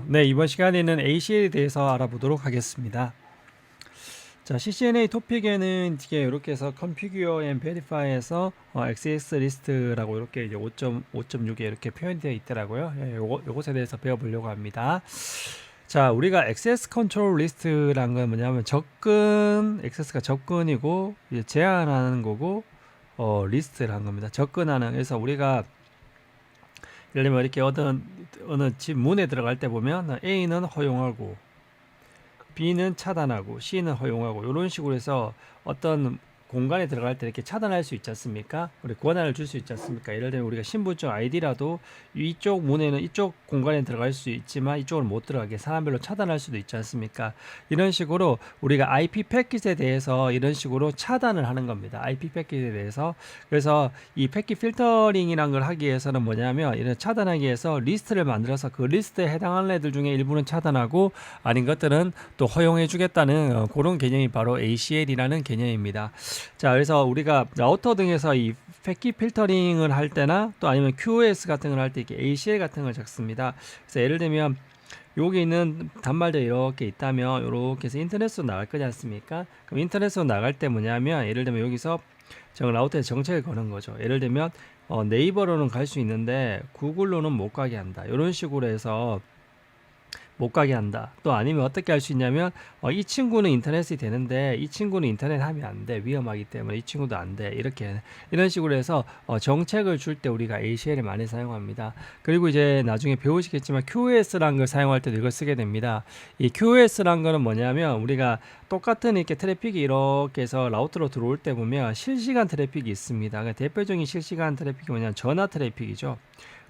네, 이번 시간에는 ACL에 대해서 알아보도록 하겠습니다. 자, CCNA 토픽에는 이렇게 해서 Configure and Verify에서 XS 리스트라고 이렇게 이제 5.6에 이렇게 표현되어 있더라고요. 예, 요것에 대해서 배워보려고 합니다. 자, 우리가 Access Control List라는 건 뭐냐면 XS가 접근이고 이제 제한하는 거고 리스트라는 겁니다. 접근하는. 그래서 우리가 예를 들면 이렇게 어느 집 문에 들어갈 때 보면 A는 허용하고 B는 차단하고 C는 허용하고 이런 식으로 해서 어떤 공간에 들어갈 때 이렇게 차단할 수 있지 않습니까? 우리 권한을 줄 수 있지 않습니까? 예를 들면 우리가 신분증 아이디라도 이쪽 문에는 이쪽 공간에 들어갈 수 있지만 이쪽은 못 들어가게 사람별로 차단할 수도 있지 않습니까? 이런 식으로 우리가 IP 패킷에 대해서 이런 식으로 차단을 하는 겁니다. IP 패킷에 대해서. 그래서 이 패킷 필터링이란 걸 하기 위해서는 뭐냐면 이런 차단하기 위해서 리스트를 만들어서 그 리스트에 해당하는 애들 중에 일부는 차단하고 아닌 것들은 또 허용해 주겠다는 그런 개념이 바로 ACL이라는 개념입니다. 자, 그래서 우리가 라우터 등에서 이 패킷 필터링을 할 때나 또 아니면 QoS 같은 걸 할 때 이렇게 ACL 같은 걸 적습니다. 그래서 예를 들면 여기 있는 단말들 이렇게 있다면 이렇게 해서 인터넷으로 나갈 거지 않습니까? 그럼 인터넷으로 나갈 때 뭐냐면 예를 들면 여기서 라우터에 정책을 거는 거죠. 예를 들면 네이버로는 갈 수 있는데 구글로는 못 가게 한다. 이런 식으로 해서 못 가게 한다. 또 아니면 어떻게 할 수 있냐면 이 친구는 인터넷이 되는데 이 친구는 인터넷 하면 안 돼. 위험하기 때문에 이 친구도 안 돼. 이렇게 이런 식으로 해서 정책을 줄 때 우리가 ACL을 많이 사용합니다. 그리고 이제 나중에 배우시겠지만 QoS라는 걸 사용할 때도 이걸 쓰게 됩니다. 이 QoS라는 거는 뭐냐면 우리가 똑같은 이렇게 트래픽이 이렇게 해서 라우터로 들어올 때 보면 실시간 트래픽이 있습니다. 그러니까 대표적인 실시간 트래픽이 뭐냐면 전화 트래픽이죠.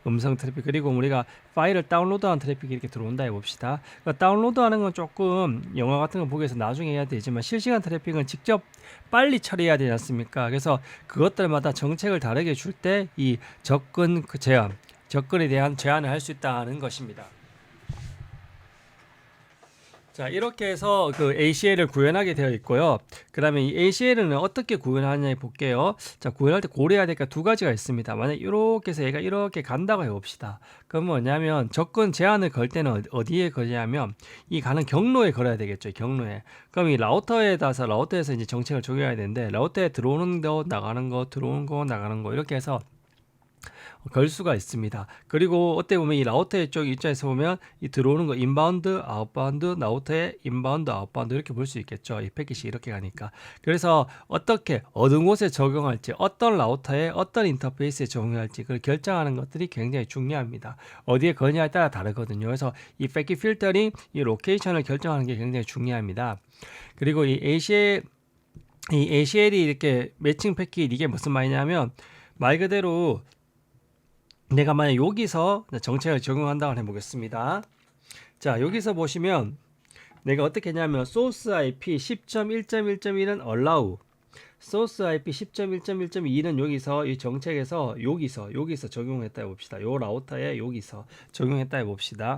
음성 트래픽. 그리고 우리가 파일을 다운로드한 트래픽이 이렇게 들어온다 해봅시다. 그러니까 다운로드하는 건 조금 영화 같은 거 보기 위해서 나중에 해야 되지만 실시간 트래픽은 직접 빨리 처리해야 되지 않습니까? 그래서 그것들마다 정책을 다르게 줄 때 이 접근에 대한 제한을 할 수 있다는 것입니다. 자, 이렇게 해서 그 ACL을 구현하게 되어 있고요. 그 다음에 이 ACL은 어떻게 구현하냐 볼게요. 자, 구현할 때 고려해야 될 게 두 가지가 있습니다. 만약 이렇게 해서 얘가 이렇게 간다고 해봅시다. 그럼 뭐냐면 접근 제한을 걸 때는 어디에 걸냐면 이 가는 경로에 걸어야 되겠죠. 경로에. 그럼 이 라우터에서 이제 정책을 적용해야 되는데 라우터에 들어오는 거, 나가는 거, 들어오는 거, 나가는 거 이렇게 해서 걸 수가 있습니다. 그리고 어떻게 보면 이 라우터 쪽 입장에서 보면 이 들어오는 거 인바운드, 아웃바운드, 라우터의 인바운드, 아웃바운드 이렇게 볼 수 있겠죠. 이 패킷이 이렇게 가니까. 그래서 어떻게 어느 곳에 적용할지, 어떤 라우터에 어떤 인터페이스에 적용할지 그걸 결정하는 것들이 굉장히 중요합니다. 어디에 거냐에 따라 다르거든요. 그래서 이 패킷 필터링, 이 로케이션을 결정하는 게 굉장히 중요합니다. 그리고 이 ACL이 이렇게 매칭 패킷 이게 무슨 말이냐면 말 그대로 내가 만약 여기서 정책을 적용한다고 해보겠습니다. 자, 여기서 보시면 내가 어떻게 했냐면 source IP 10.1.1.1은 allow, source IP 10.1.1.2는 여기서 이 정책에서 여기서 적용했다 해봅시다. 요 라우터에 여기서 적용했다 해봅시다.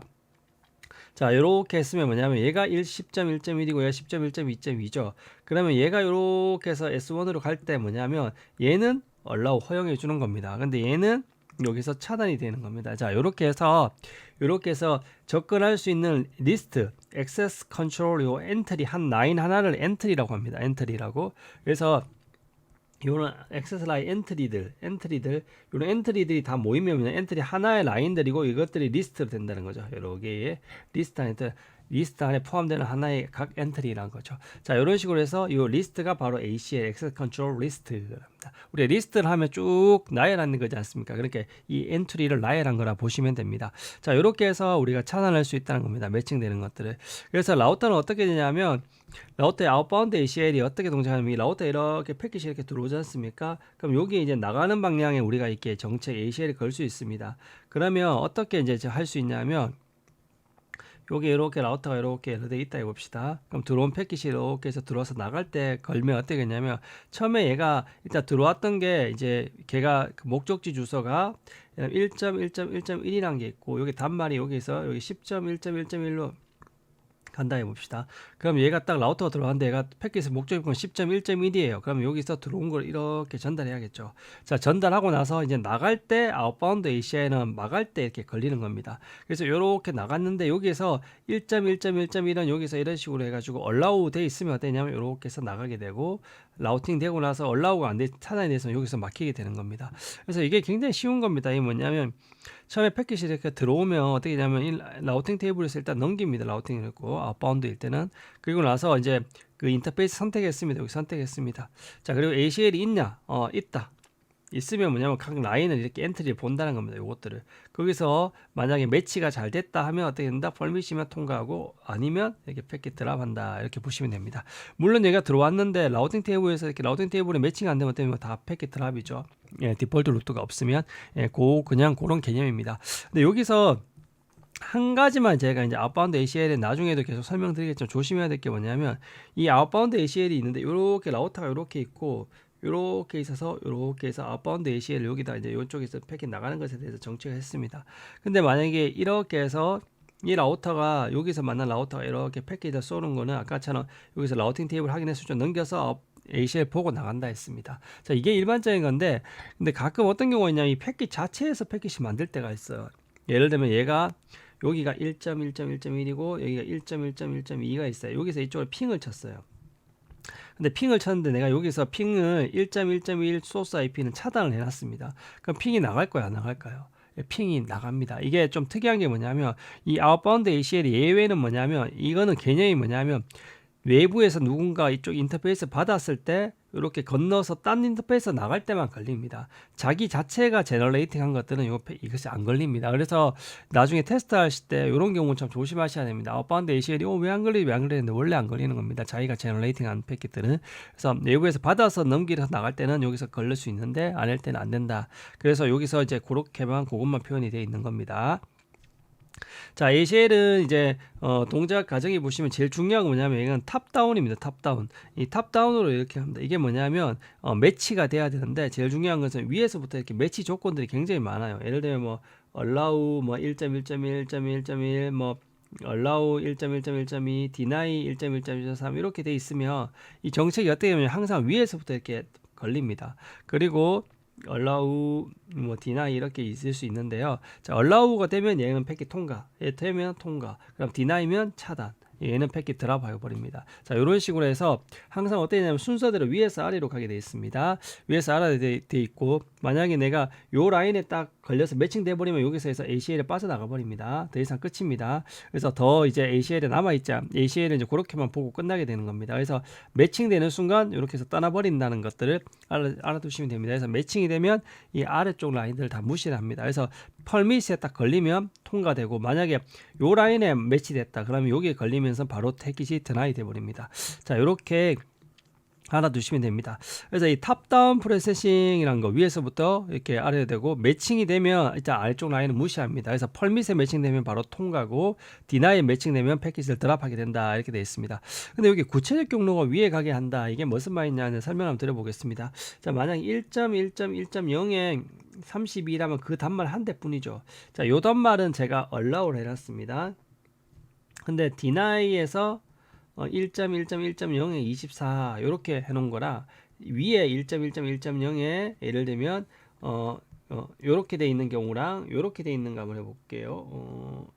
자, 이렇게 했으면 뭐냐면 얘가 10.1.1이고 얘가 10.1.2.2죠. 그러면 얘가 이렇게 해서 S1으로 갈 때 뭐냐면 얘는 allow 허용해 주는 겁니다. 근데 얘는 여기서 차단이 되는 겁니다. 자, 이렇게 해서 접근할 수 있는 리스트, 액세스 컨트롤 요 엔트리 한 라인 하나를 엔트리라고 합니다. 엔트리라고. 그래서 요런 액세스 라인 엔트리들 요런 엔트리들이 다 모이면 엔트리 하나의 라인들이고 이것들이 리스트로 된다는 거죠. 여러 개의 리스트 안에 포함되는 하나의 각 엔트리라는 거죠. 자, 이런 식으로 해서 이 리스트가 바로 ACL, Access Control List입니다. 우리 리스트를 하면 쭉 나열하는 거지 않습니까? 그렇게 이 엔트리를 나열한 거라 보시면 됩니다. 자, 이렇게 해서 우리가 차단할 수 있다는 겁니다. 매칭되는 것들을. 그래서 라우터는 어떻게 되냐면 라우터의 아웃바운드 ACL이 어떻게 동작하냐면 이 라우터에 이렇게 패킷이 이렇게 들어오지 않습니까? 그럼 여기 이제 나가는 방향에 우리가 이렇게 정책 ACL을 걸 수 있습니다. 그러면 어떻게 이제 할 수 있냐면 여기 이렇게 라우터가 이렇게 연결되어 있다 해봅시다. 그럼 들어온 패킷이 이렇게 해서 들어와서 나갈 때 걸면 어떻게 되냐면 처음에 얘가 일단 들어왔던 게 이제 걔가 그 목적지 주소가 1.1.1.1이라는 게 있고 여기 단말이 여기서 여기 10.1.1.1로 간다 해봅시다. 그럼 얘가 딱 라우터가 들어왔는데 얘가 패킷의 목적이건 10.1.1이에요. 그럼 여기서 들어온 걸 이렇게 전달해야겠죠. 자, 전달하고 나서 이제 나갈 때 아웃바운드 ACI는 나갈 때 이렇게 걸리는 겁니다. 그래서 이렇게 나갔는데 여기에서 1.1.1.1은 여기서 이런 식으로 해가지고 얼라우 돼 있으면 어떠냐면 이렇게 해서 나가게 되고, 라우팅 되고 나서 얼라우가 안 돼, 차단이 돼서 여기서 막히게 되는 겁니다. 그래서 이게 굉장히 쉬운 겁니다. 이게 뭐냐면 처음에 패킷이 이렇게 들어오면 어떻게 되냐면 이 라우팅 테이블에서 일단 넘깁니다. 라우팅을 했고 아웃바운드일 때는. 그리고 나서 이제 그 인터페이스 선택했습니다. 여기 선택했습니다. 자, 그리고 ACL이 있냐? 있다. 있으면 뭐냐면 각 라인을 이렇게 엔트리를 본다는 겁니다. 요것들을. 거기서 만약에 매치가 잘 됐다 하면 어떻게 된다? 펄밋이면 통과하고, 아니면 이렇게 패킷 드랍한다. 이렇게 보시면 됩니다. 물론 얘가 들어왔는데 라우팅 테이블에서 이렇게 라우팅 테이블에 매칭 안 되면 때문에 다 패킷 드랍이죠. 예, 디폴트 루트가 없으면. 예, 그냥 그런 개념입니다. 근데 여기서 한 가지만 제가 이제 아웃바운드 ACL에 나중에도 계속 설명드리겠지만 조심해야 될 게 뭐냐면, 이 아웃바운드 ACL이 있는데 이렇게 라우터가 이렇게 있고 요렇게 있어서 요렇게 해서 아웃바운드 ACL 여기다 이제 이쪽에서 패킷 나가는 것에 대해서 정체가 했습니다. 근데 만약에 이렇게 해서 이 라우터가 여기서 만난 라우터가 이렇게 패킷을 쏘는 거는 아까처럼 여기서 라우팅 테이블 확인해서 좀 넘겨서 ACL 보고 나간다 했습니다. 자, 이게 일반적인 건데, 근데 가끔 어떤 경우가 있냐면 이 패킷 자체에서 패킷이 만들 때가 있어요. 예를 들면 얘가 여기가 1.1.1.1이고 여기가 1.1.1.2가 있어요. 여기서 이쪽으로 핑을 쳤어요. 근데 핑을 쳤는데 내가 여기서 핑을 1.1.1 소스 IP는 차단을 해놨습니다. 그럼 핑이 나갈 거야, 안 나갈까요? 핑이 나갑니다. 이게 좀 특이한 게 뭐냐면, 이 아웃바운드 ACL의 예외는 뭐냐면, 이거는 개념이 뭐냐면, 외부에서 누군가 이쪽 인터페이스 받았을 때 이렇게 건너서 딴 인터페이스 나갈 때만 걸립니다. 자기 자체가 제너레이팅 한 것들은 이것이 안 걸립니다. 그래서 나중에 테스트 하실 때 이런 경우는 참 조심하셔야 됩니다. 아웃바운드 ACL이 왜 안 걸리지, 왜 안 걸리는데 원래 안 걸리는 겁니다. 자기가 제너레이팅 한 패킷들은. 그래서 외부에서 받아서 넘기려서 나갈 때는 여기서 걸릴 수 있는데 안 할 때는 안 된다. 그래서 여기서 이제 그것만 표현이 되어 있는 겁니다. 자, ACL은 이제 동작 과정에 보시면 제일 중요한 건 뭐냐면 이건 탑다운입니다. 탑다운. 이 탑다운으로 이렇게 합니다. 이게 뭐냐면 매치가 돼야 되는데, 제일 중요한 것은 위에서부터 이렇게 매치 조건들이 굉장히 많아요. 예를 들면 뭐 allow 뭐 1.1.1.1.1 뭐 allow 1.1.1.2 deny 1.1.1.3 이렇게 돼 있으면 이 정책이 어떻게 되면 항상 위에서부터 이렇게 걸립니다. 그리고 allow 뭐 deny 이렇게 있을 수 있는데요. 자, allow가 되면 얘는 패킷 통과, 얘 되면 통과, 그럼 deny면 차단, 얘는 패킷 드랍 해버립니다. 자, 이런 식으로 해서 항상 어떻게 되냐면 순서대로 위에서 아래로 가게 되어 있습니다. 위에서 아래로 되어 있고, 만약에 내가 요 라인에 딱 걸려서 매칭돼 버리면 여기서 해서 ACL에 빠져나가 버립니다. 더 이상 끝입니다. 그래서 더 이제 ACL에 남아있자, ACL을 이제 그렇게만 보고 끝나게 되는 겁니다. 그래서 매칭되는 순간 이렇게 해서 떠나버린다는 것들을 알아두시면 됩니다. 그래서 매칭이 되면 이 아래쪽 라인들을 다 무시를 합니다. 그래서 펄밋에 딱 걸리면 통과되고, 만약에 요 라인에 매치됐다 그러면 여기에 걸리면서 바로 패킷이 드나이 돼 버립니다. 자, 이렇게 알아두시면 됩니다. 그래서 이 탑다운 프로세싱이라는 거 위에서부터 이렇게 아래로 되고, 매칭이 되면 일단 아래쪽 라인은 무시합니다. 그래서 펄밋에 매칭되면 바로 통과고, 디나이에 매칭되면 패킷을 드랍하게 된다, 이렇게 되어 있습니다. 근데 여기 구체적 경로가 위에 가게 한다, 이게 무슨 말이냐는 설명 한번 드려보겠습니다. 자, 만약 1.1.1.0에 32라면 그 단말 한 대뿐이죠. 자, 요 단말은 제가 allow를 해놨습니다. 근데 deni에서 1.1.1.0에 24 이렇게 해놓은 거라, 위에 1.1.1.0에 예를 들면 요렇게 돼 있는 경우랑 요렇게 돼 있는 거 한번 해볼게요.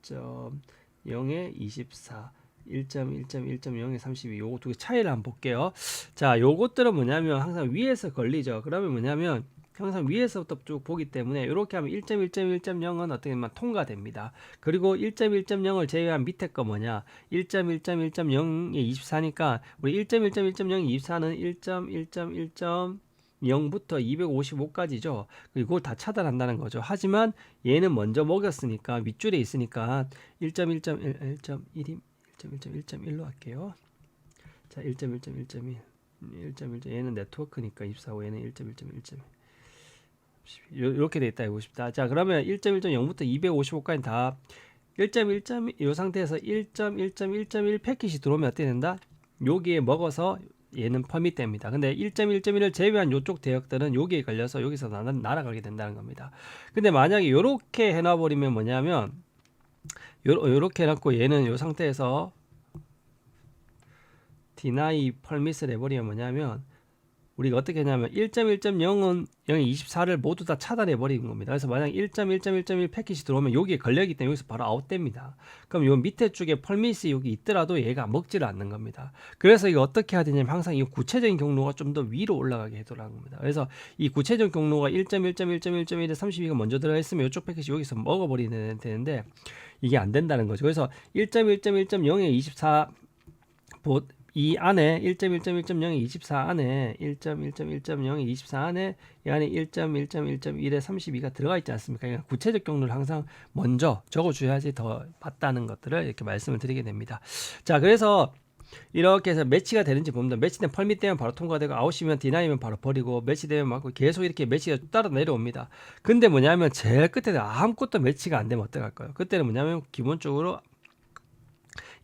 1.0에 24 1.1.1.0에 32 요거 두 개 차이를 한번 볼게요. 자, 요것들은 뭐냐면 항상 위에서 걸리죠. 그러면 뭐냐면 항상 위에서부터 쭉 보기 때문에 이렇게 하면 1.1.1.0은 어떻게 보면 통과됩니다. 그리고 1.1.0을 제외한 밑에 거 뭐냐, 1.1.1.0에 24니까 우리 1.1.1.0에 24는 1.1.1.0부터 255까지죠. 그리고 그걸 다 차단한다는 거죠. 하지만 얘는 먼저 먹였으니까 윗줄에 있으니까 1.1.1.1로 할게요. 자, 1.1.1.1 얘는 네트워크니까 24고 얘는 1.1.1.1 이렇게 돼 있다 해보십시다. 자, 그러면 1.1.0부터 255까지 다 1.1. 이 상태에서 1.1.1.1 패킷이 들어오면 어떻게 된다? 여기에 먹어서 얘는 퍼밋 됩니다. 근데 1.1.1을 제외한 이쪽 대역들은 여기에 걸려서 여기서 날아가게 된다는 겁니다. 근데 만약에 이렇게 해놔버리면 뭐냐면, 요렇게 해놓고 얘는 요 상태에서 deny permit을 해버리면 뭐냐면 우리가 어떻게 하냐면 1.1.0은 0.24를 모두 다 차단해 버리는 겁니다. 그래서 만약 1.1.1.1 패킷이 들어오면 여기에 걸려있기 때문에 여기서 바로 아웃됩니다. 그럼 요 밑에 쪽에 펄밋이 여기 있더라도 얘가 먹지를 않는 겁니다. 그래서 이거 어떻게 해야 되냐면 항상 이 구체적인 경로가 좀 더 위로 올라가게 해두라는 겁니다. 그래서 이 구체적인 경로가 1.1.1.1.1에 32가 먼저 들어가 있으면 이쪽 패킷이 여기서 먹어버리는 되는데 이게 안 된다는 거죠. 그래서 1.1.1.0에 24 이 안에 1.1.1.0에 24 안에 1.1.1.0에 24 안에 이 안에 1.1.1.1에 32가 들어가 있지 않습니까? 그러니까 구체적 경로를 항상 먼저 적어줘야지 더 맞다는 것들을 이렇게 말씀을 드리게 됩니다. 자, 그래서 이렇게 해서 매치가 되는지 봅니다. 매치된 펄밋 되면 바로 통과되고 아웃이면 디나이면 바로 버리고 매치되면 맞고 계속 이렇게 매치가 따라 내려옵니다. 근데 뭐냐면 제일 끝에 아무것도 매치가 안 되면 어떡할까요? 그때는 뭐냐면 기본적으로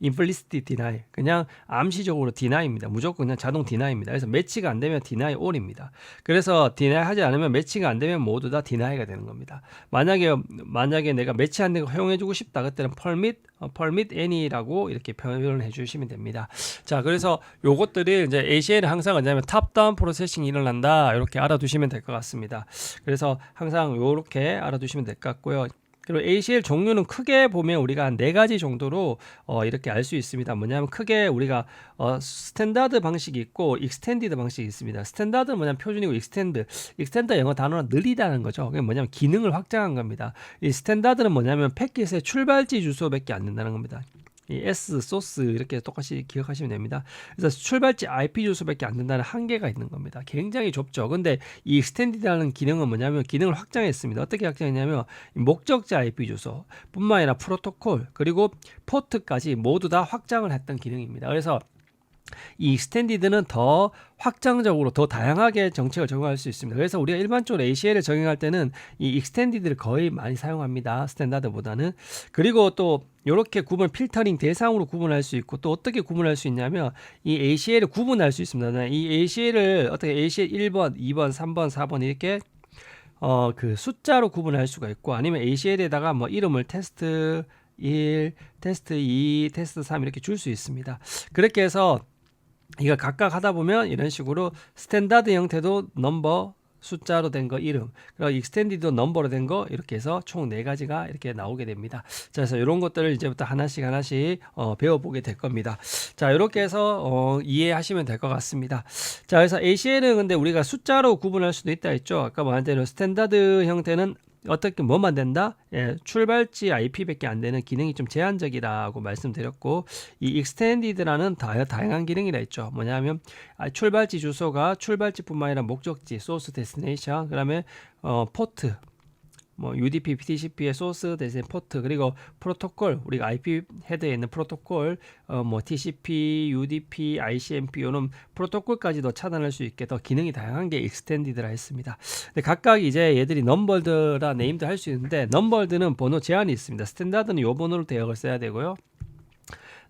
implicit deny 그냥 암시적으로 deni입니다. 무조건 그냥 자동 deni입니다. 그래서 매치가 안 되면 deny all입니다. 그래서 deny 하지 않으면 매치가 안 되면 모두 다 deni가 되는 겁니다. 만약에 내가 매치 안 되고 허용해주고 싶다 그때는 permit any라고 이렇게 표현을 해주시면 됩니다. 자, 그래서 요것들이 이제 ACL은 항상 뭐냐면 탑다운 프로세싱이 일어난다 이렇게 알아두시면 될 것 같습니다. 그래서 항상 요렇게 알아두시면 될 것 같고요. 그리고 ACL 종류는 크게 보면 우리가 한 4가지 정도로 이렇게 알 수 있습니다. 뭐냐면 크게 우리가 스탠다드 방식이 있고 익스텐디드 방식이 있습니다. 스탠다드는 뭐냐면 표준이고 익스텐드 영어 단어는 느리다는 거죠. 그게 뭐냐면 기능을 확장한 겁니다. 이 스탠다드는 뭐냐면 패킷의 출발지 주소밖에 안 된다는 겁니다. 이 S, 소스 이렇게 똑같이 기억하시면 됩니다. 그래서 출발지 IP 주소밖에 안 된다는 한계가 있는 겁니다. 굉장히 좁죠. 근데 이 익스텐디드라는 기능은 뭐냐면 기능을 확장했습니다. 어떻게 확장했냐면 목적자 IP 주소 뿐만 아니라 프로토콜 그리고 포트까지 모두 다 확장을 했던 기능입니다. 그래서 이 익스텐디드는 더 확장적으로 더 다양하게 정책을 적용할 수 있습니다. 그래서 우리가 일반적으로 ACL을 적용할 때는 이 익스텐디드를 거의 많이 사용합니다. 스탠다드보다는. 그리고 또 이렇게 필터링 대상으로 구분할 수 있고 또 어떻게 구분할 수 있냐면 이 ACL을 구분할 수 있습니다. 이 ACL을 어떻게 ACL 1번, 2번, 3번, 4번 이렇게 그 숫자로 구분할 수가 있고 아니면 ACL에다가 뭐 이름을 테스트 1, 테스트 2, 테스트 3 이렇게 줄 수 있습니다. 그렇게 해서 이거 각각 하다 보면 이런 식으로 스탠다드 형태도 넘버 숫자로 된 거 이름 그리고 익스텐디도 넘버로 된 거 이렇게 해서 총 4가지가 이렇게 나오게 됩니다. 자, 그래서 이런 것들을 이제부터 하나씩 배워보게 될 겁니다. 자, 이렇게 해서 이해하시면 될 것 같습니다. 자, 그래서 ACL은 근데 우리가 숫자로 구분할 수도 있다 했죠. 아까 말한 대로 스탠다드 형태는 어떻게 뭐만 된다? 예, 출발지 IP밖에 안 되는 기능이 좀 제한적이라고 말씀드렸고 이 익스텐디드라는 다양한 기능이라 했죠. 뭐냐면 출발지 주소가 출발지뿐만 아니라 목적지, 소스, 데스티네이션, 그다음에 포트 뭐 UDP, TCP의 소스 대신 포트 그리고 프로토콜 우리가 IP 헤드에 있는 프로토콜 뭐 TCP, UDP, ICMP 이런 프로토콜까지도 차단할 수 있게 더 기능이 다양한 게 익스텐디드라 했습니다. 근데 각각 이제 얘들이 넘버드라 네임드 할 수 있는데 넘버드는 번호 제한이 있습니다. 스탠다드는 요 번호로 대역을 써야 되고요.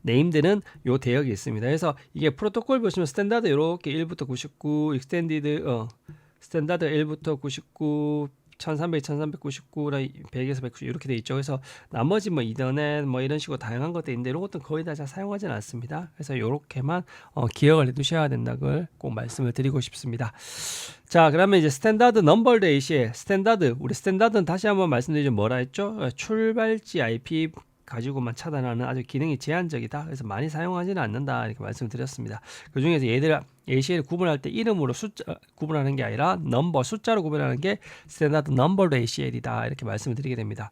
네임드는 요 대역이 있습니다. 그래서 이게 프로토콜 보시면 스탠다드 이렇게 1부터 99 익스텐디드 스탠다드 1부터 99 1300, 1399랑 100에서 190 이렇게 돼 있죠. 그래서 나머지 뭐 이더넷 뭐 이런 식으로 다양한 것도 있는데 이런 것들은 거의 다 잘 사용하지는 않습니다. 그래서 이렇게만 기억을 해두셔야 된다는 걸 꼭 말씀을 드리고 싶습니다. 자, 그러면 이제 스탠다드 넘버드 ACL 스탠다드 우리 스탠다드는 다시 한번 말씀드리죠. 뭐라 했죠? 출발지 IP 가지고만 차단하는 아주 기능이 제한적이다. 그래서 많이 사용하지는 않는다. 이렇게 말씀드렸습니다. 그 중에서 얘들 ACL 구분할 때 이름으로 숫자 구분하는 게 아니라 넘버 숫자로 구분하는 게 스탠다드 넘버드 ACL이다. 이렇게 말씀을 드리게 됩니다.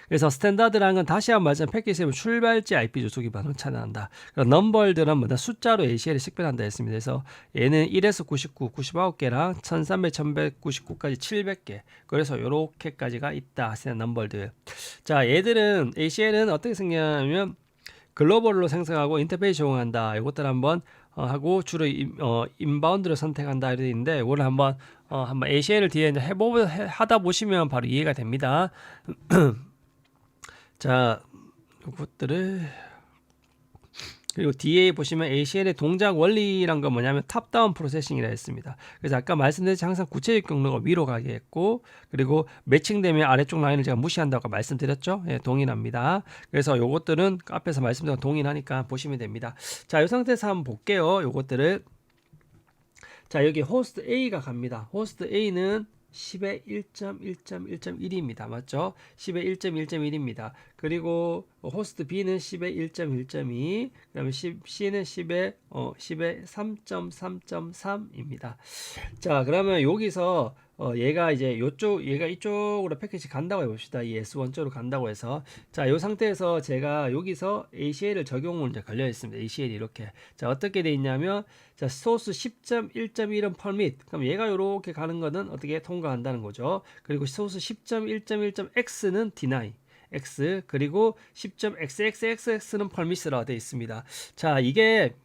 그래서 스탠다드라는 건 다시 한번 말씀 패킷에 출발지 IP 주소 기반으로 차단한다. 넘버들은 뭐다 숫자로 ACL을 식별한다 했습니다. 그래서 얘는 1에서 99, 99개랑 1300, 1199까지 700개. 그래서 요렇게까지가 있다. 넘버들. 자, 얘들은 ACL은 어떻게 생겼냐면 글로벌로 생성하고 인터페이스 적용한다. 이것들 한번 하고 주로 인바운드를 선택한다 이렇게 있는데 이거를 한번 ACL을 뒤에 이제 하다 보시면 바로 이해가 됩니다. 자, 이것들을 그리고 뒤에 보시면 ACL의 동작 원리란 건 뭐냐면 탑다운 프로세싱이라 했습니다. 그래서 아까 말씀드렸듯이 항상 구체적 경로가 위로 가게 했고, 그리고 매칭되면 아래쪽 라인을 제가 무시한다고 말씀드렸죠. 예, 동일합니다. 그래서 요것들은 앞에서 말씀드린 동일하니까 보시면 됩니다. 자, 이 상태에서 한번 볼게요. 요것들을. 자, 여기 호스트 A가 갑니다. 호스트 A는 10의 1.1.1.1입니다. 맞죠? 10의 1.1.1입니다. 그리고 호스트 B는 10의 1.1.2, 그다음에 C는 10의 3.3.3입니다. 자, 그러면 여기서 얘가 이제 얘가 이쪽으로 패키지 간다고 해봅시다. 이 S1 쪽으로 간다고 해서. 자, 이 상태에서 제가 여기서 ACL을 적용을 이제 걸려 있습니다. ACL이 이렇게. 자, 어떻게 돼 있냐면, 자, 소스 10.1.1은 permit. 그럼 얘가 이렇게 가는 거는 어떻게 통과한다는 거죠. 그리고 소스 10.1.1.x는 deny. X, 그리고 10.xxxx는 permit이라고 되어 있습니다. 자, 이게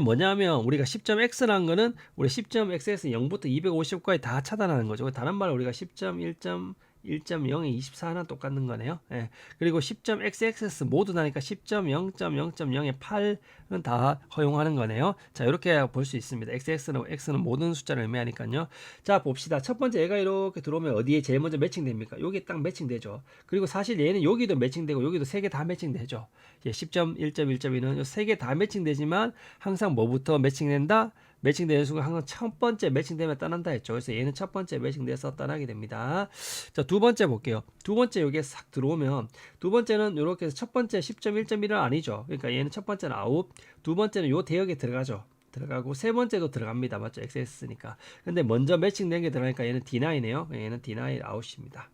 뭐냐면 우리가 10.x라는 거는 우리 10.x에서 0부터 250까지 다 차단하는 거죠. 다른 말로 우리가 10.1.1.0에 24나 똑같는 거네요. 예. 그리고 10.xxs 모두 나니까 10.0.0.0에 8은 다 허용하는 거네요. 자, 이렇게 볼 수 있습니다. x는 모든 숫자를 의미하니까요. 자, 봅시다. 첫 번째 얘가 이렇게 들어오면 어디에 제일 먼저 매칭됩니까? 여기에 딱 매칭되죠. 그리고 사실 얘는 여기도 매칭되고 여기도 세 개 다 매칭되죠. 10.1.1.2는 세 개 다 매칭되지만 항상 뭐부터 매칭된다? 매칭되는 순간 항상 첫 번째 매칭되면 떠난다 했죠. 그래서 얘는 첫 번째 매칭돼서 떠나게 됩니다. 자, 두 번째 볼게요. 두 번째 여기에 싹 들어오면 두 번째는 이렇게 해서 첫 번째 10.1.1은 아니죠. 그러니까 얘는 첫 번째는 아웃, 두 번째는 요 대역에 들어가죠. 들어가고 세 번째도 들어갑니다. 맞죠? XS니까. 근데 먼저 매칭된 게 들어가니까 얘는 D9이네요. 얘는 D9 아웃입니다.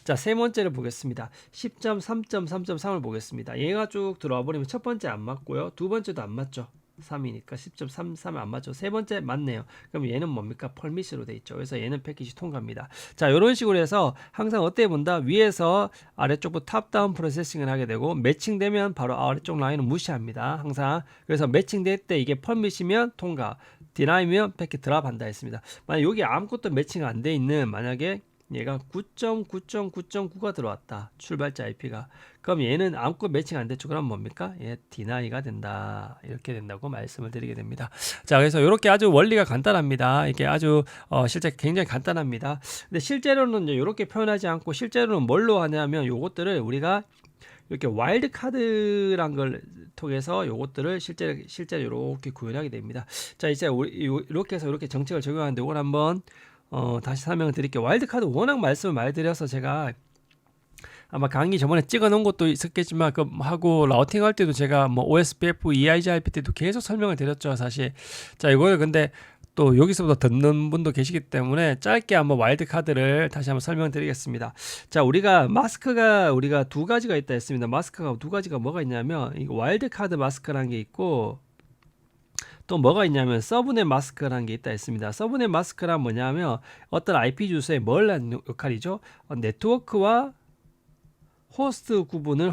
자, 세 번째를 보겠습니다. 10.3.3.3을 보겠습니다. 얘가 쭉 들어와 버리면 첫 번째 안 맞고요. 두 번째도 안 맞죠. 3이니까 10.33 안 맞죠. 세 번째 맞네요. 그럼 얘는 뭡니까? 펄밋으로 돼 있죠. 그래서 얘는 패키지 통과입니다. 자, 이런 식으로 해서 항상 어떻게 본다? 위에서 아래쪽부터 탑다운 프로세싱을 하게 되고 매칭되면 바로 아래쪽 라인을 무시합니다. 항상. 그래서 매칭될 때 이게 펄밋이면 통과, 디나이면 패키지 드랍한다 했습니다. 만약 여기 아무것도 매칭 안 돼 있는 만약에 얘가 9.9.9.9가 들어왔다. 출발자 IP가. 그럼 얘는 아무것도 매칭 안 됐죠. 그럼 뭡니까? 얘 디나이가 된다. 이렇게 된다고 말씀을 드리게 됩니다. 자, 그래서 이렇게 아주 원리가 간단합니다. 이게 아주 실제 굉장히 간단합니다. 근데 실제로는 이제 이렇게 표현하지 않고 실제로는 뭘로 하냐면 요것들을 우리가 이렇게 와일드 카드란 걸 통해서 요것들을 실제로 이렇게 구현하게 됩니다. 자, 이제 이렇게 해서 이렇게 정책을 적용하는데 이걸 한번 다시 설명을 드릴게요. 와일드카드 워낙 말씀을 많이 드려서 제가 아마 강의 저번에 찍어 놓은 것도 있었겠지만 하고 라우팅 할 때도 제가 뭐 OSPF, EIGRP 때도 계속 설명을 드렸죠, 사실. 자, 이거를 근데 또 여기서부터 듣는 분도 계시기 때문에 짧게 한번 와일드카드를 다시 한번 설명드리겠습니다. 자, 마스크가 우리가 두 가지가 있다 했습니다. 마스크가 두 가지가 뭐가 있냐면 이거 와일드카드 마스크라는 게 있고 또 뭐가 있냐면 서브넷 마스크라는 게 있다 했습니다. 서브넷 마스크란 뭐냐면 어떤 IP 주소에 뭘 하는 역할이죠? 네트워크와 호스트 부분을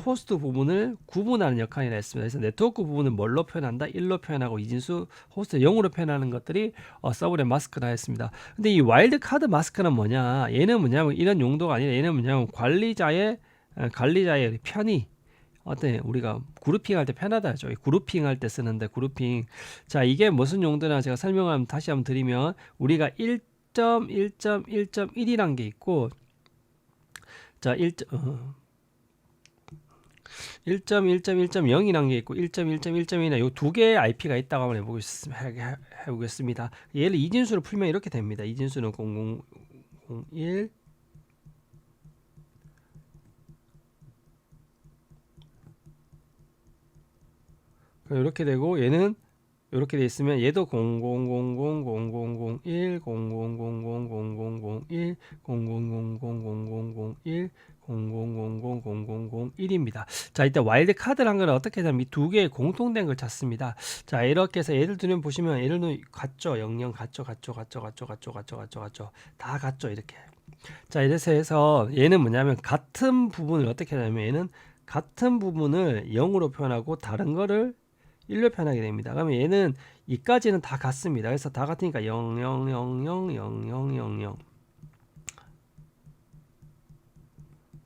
구분하는 역할이라 했습니다. 그래서 네트워크 부분을 뭘로 표현한다? 1로 표현하고 이진수 호스트 0으로 표현하는 것들이 서브넷 마스크라 했습니다. 근데 이 와일드 카드 마스크는 뭐냐? 얘는 뭐냐면 이런 용도가 아니라 얘는 뭐냐면 관리자의 편의 어때 우리가 그룹핑 할 때 편하다 하죠. 그룹핑 할 때 쓰는데 그룹핑. 자, 이게 무슨 용도나 제가 설명을 다시 한번 드리면 우리가 1.1.1.1이란 게 있고 자, 1.1.1.0이란 게 있고 1.1.1.1이나 요 두 개의 IP가 있다고 한번 해보겠습니다. 얘를 이진수로 풀면 이렇게 됩니다. 이진수는 0001 이렇게 되고 얘는 이렇게 돼 있으면 얘도 00000001 00000001 00000001 00000001입니다. 자, 이때 와일드 카드란 건 어떻게 하냐면 이 두 개의 공통된 걸 찾습니다. 자, 이렇게 해서 예를 들면 보시면 얘는 같죠. 00 같죠. 다 같죠. 이렇게. 자, 이래서 해서 얘는 뭐냐면 같은 부분을 어떻게 하냐면 얘는 같은 부분을 0으로 표현하고 다른 거를 1로 표현하게 됩니다. 그러면 얘는 이까지는 다 같습니다. 그래서 다 같으니까 0, 0, 0, 0, 0, 0, 0, 0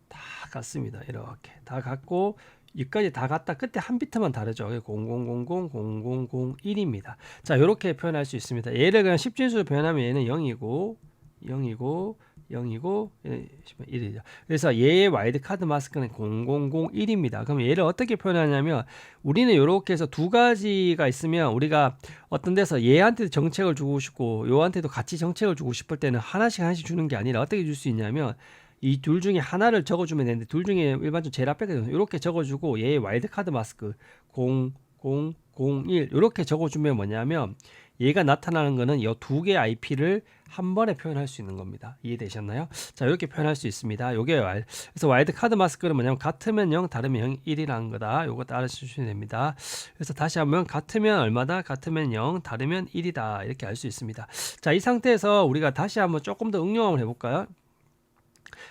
다 같습니다. 이렇게 다 같고 여기까지 다 갔다 끝에 한 비트만 다르죠. 00000001입니다. 자, 이렇게 표현할 수 있습니다. 얘를 그냥 10진수로 표현하면 얘는 0이고 0이고 0이고 1이죠. 그래서 얘의 와일드 카드 마스크는 0001입니다. 그럼 얘를 어떻게 표현하냐면 우리는 이렇게 해서 두 가지가 있으면 우리가 어떤 데서 얘한테도 정책을 주고 싶고 요한테도 같이 정책을 주고 싶을 때는 하나씩 주는 게 아니라 어떻게 줄 수 있냐면 이 둘 중에 하나를 적어주면 되는데 둘 중에 일반적으로 제일 앞에 이렇게 적어주고 얘의 와일드 카드 마스크 0001 이렇게 적어주면 뭐냐면 얘가 나타나는 거는 이 두 개의 IP를 한 번에 표현할 수 있는 겁니다. 이해되셨나요? 자, 이렇게 표현할 수 있습니다. 요게 그래서 와일드 카드 마스크는 뭐냐면 같으면 0, 다르면 0, 1이라는 거다. 요거 따라주시면 됩니다. 그래서 다시 한번 같으면 얼마다? 같으면 0, 다르면 1이다. 이렇게 알 수 있습니다. 자, 이 상태에서 우리가 다시 한번 조금 더 응용을 해볼까요?